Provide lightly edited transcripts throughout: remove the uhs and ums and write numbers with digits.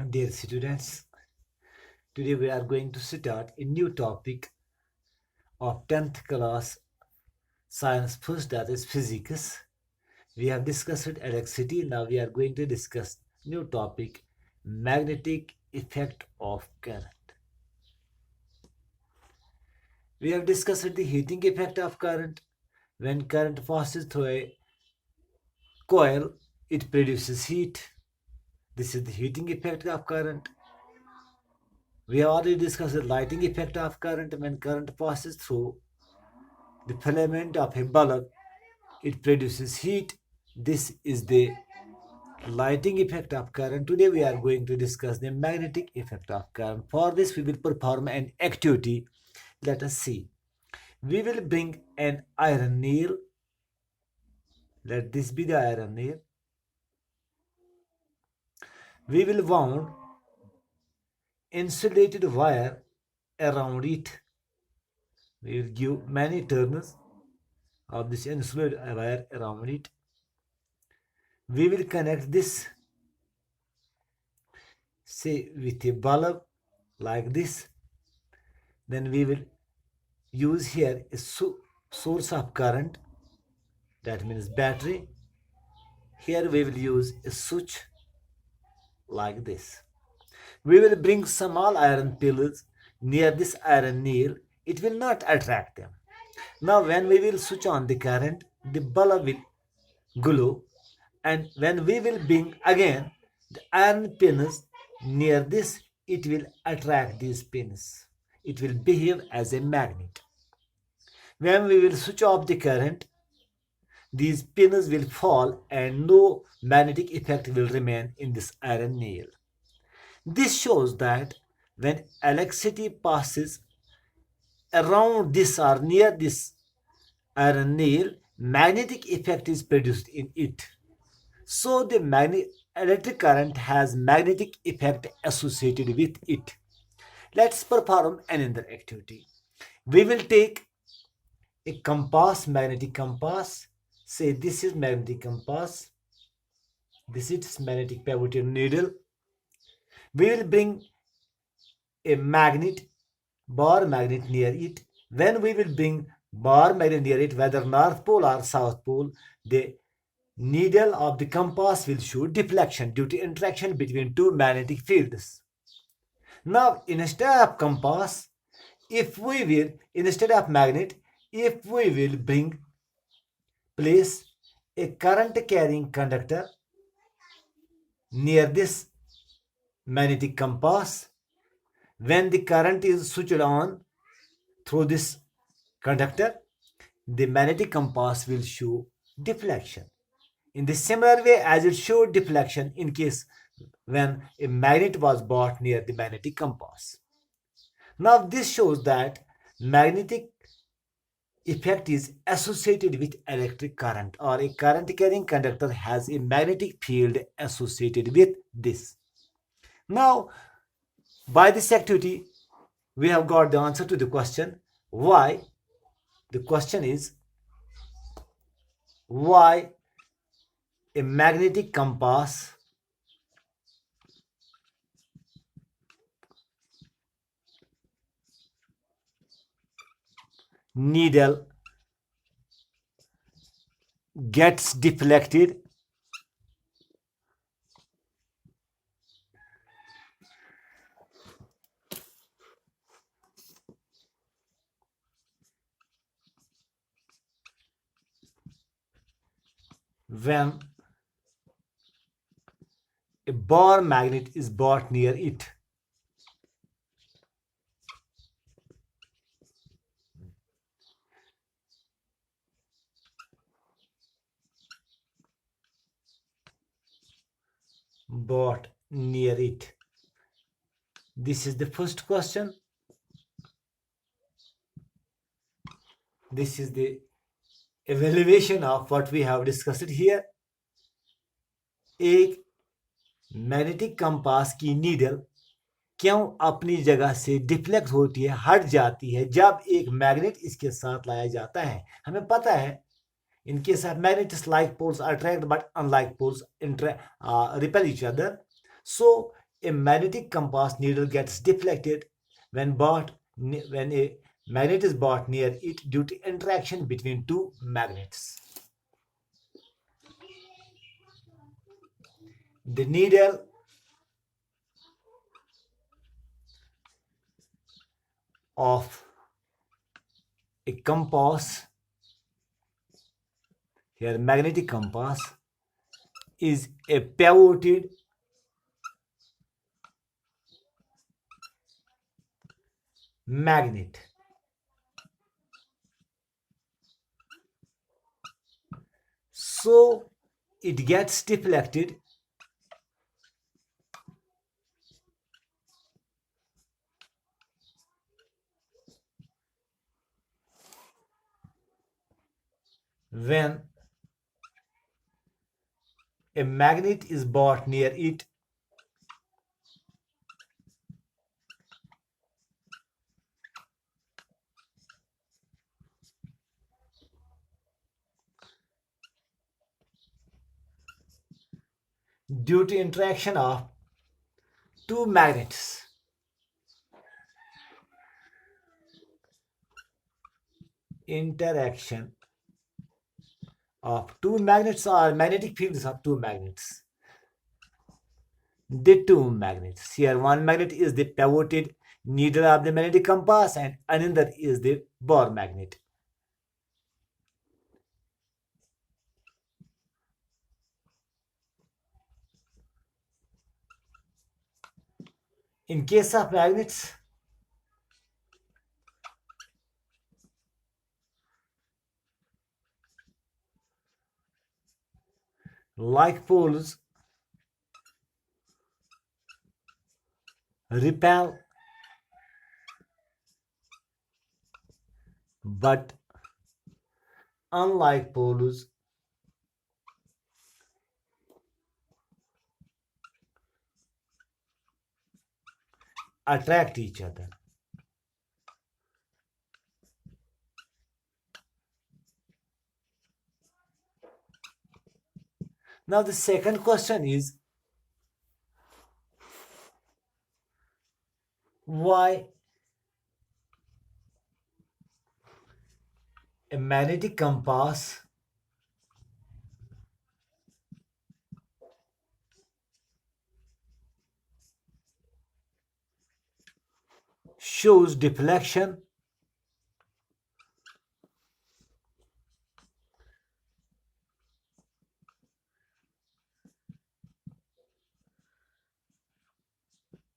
Dear students, today we are going to start a new topic of 10th class science first, that is physics. We have discussed electricity. Now we are going to discuss new topic, magnetic effect of current. We have discussed the heating effect of current. When current passes through a coil, it produces heat. This is the heating effect of current. We have already discussed the lighting effect of current. When current passes through the filament of a bulb, it produces heat. This is the lighting effect of current. Today we are going to discuss the magnetic effect of current. For this we will perform an activity. Let us see. We will bring an iron nail. Let this be the iron nail. We will wound insulated wire around it. We will give many turns of this insulated wire around it. We will connect this, say, with a bulb like this. Then we will use here a source of current, that means battery. Here we will use a switch like this. We will bring small iron pillars near this iron nail. It will not attract them. Now when we will switch on the current, the bulb will glow, and when we will bring again the iron pins near this, it will attract these pins. It will behave as a magnet. When we will switch off the current, these pins will fall and no magnetic effect will remain in this iron nail. This shows that when electricity passes around this or near this iron nail, magnetic effect is produced in it. So the electric current has magnetic effect associated with it. Let's perform another activity. We will take a compass, magnetic compass. Say this is magnetic compass. This is magnetic pivoted needle. We will bring a magnet, bar magnet near it. When we will bring bar magnet near it, whether North Pole or South Pole, the needle of the compass will show deflection due to interaction between two magnetic fields. Now, instead of compass, instead of magnet, if we will place a current carrying conductor near this magnetic compass, when the current is switched on through this conductor, the magnetic compass will show deflection. In the similar way as it showed deflection in case when a magnet was brought near the magnetic compass. Now this shows that magnetic effect is associated with electric current, or a current carrying conductor has a magnetic field associated with this. Now by this activity we have got the answer to the question why. The question is why a magnetic compass needle gets deflected when a bar magnet is brought near it. Brought near it. This is the first question. This is the evaluation of what we have discussed here. एक magnetic compass की needle क्यों अपनी जगह से deflect होती है, हट जाती है जब एक मैग्नेट इसके साथ लाया जाता है. हमें पता है in case of magnets, like poles attract but unlike poles repel each other. So a magnetic compass needle gets deflected when a magnet is brought near it due to interaction between two magnets. The needle of a compass, here magnetic compass, is a pivoted magnet. So it gets deflected when a magnet is brought near it due to interaction of two magnets. Interaction of two magnets or magnetic fields of two magnets. The two magnets. Here one magnet is the pivoted needle of the magnetic compass and another is the Bohr magnet. In case of magnets, like poles repel but unlike poles attract each other. Now the second question is, why a magnetic compass shows deflection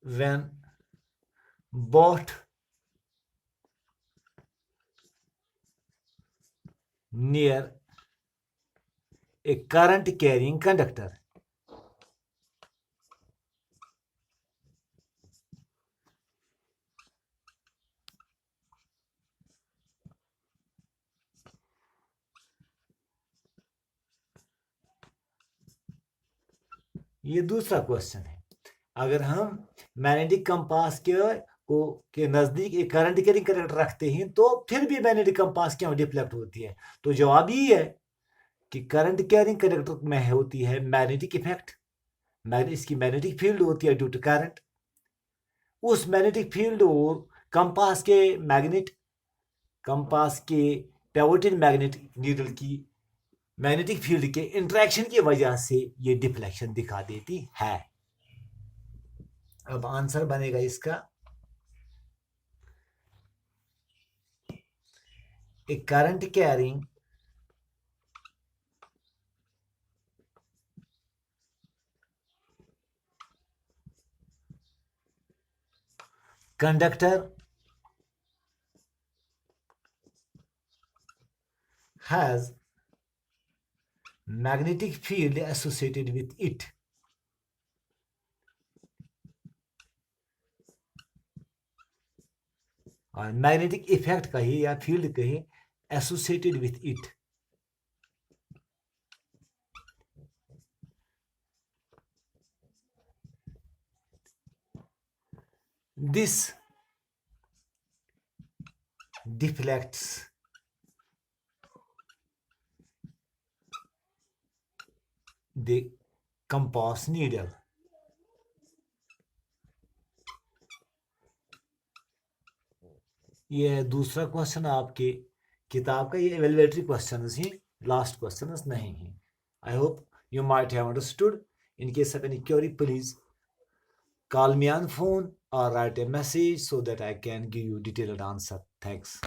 when brought near a current carrying conductor. ये दूसरा question है। अगर हम magnetic compass के नजदीक एक current carrying conductor रखते हैं तो फिर भी मैग्नेटिक कंपास क्यों डिफ्लेक्ट होती है, तो जवाब ये है कि करंट कैरिंग कंडक्टर में होती है मैग्नेटिक इफेक्ट, इसकी मैग्नेटिक फील्ड होती है ड्यू टू करंट। उस मैग्नेटिक फील्ड और कंपास के पिवोटेड मैग्नेट नीडल की मैग्नेटिक फील्ड के इंटरेक्शन की वजह से ये डिफ्लेक्शन दिखा देती है। अब आंसर बनेगा इसका, a current carrying conductor has magnetic field associated with it. और मैग्नेटिक इफेक्ट कहिए या फील्ड कहिए associated with it. This deflects the compass needle. ये दूसरा क्वेश्चन आपकी किताब का, ये एवेलुएटरी क्वेश्चंस ही, लास्ट क्वेश्चंस नहीं है. I hope you might have understood. In case of any query, please call me on phone or write a message so that I can give you detailed answer. Thanks.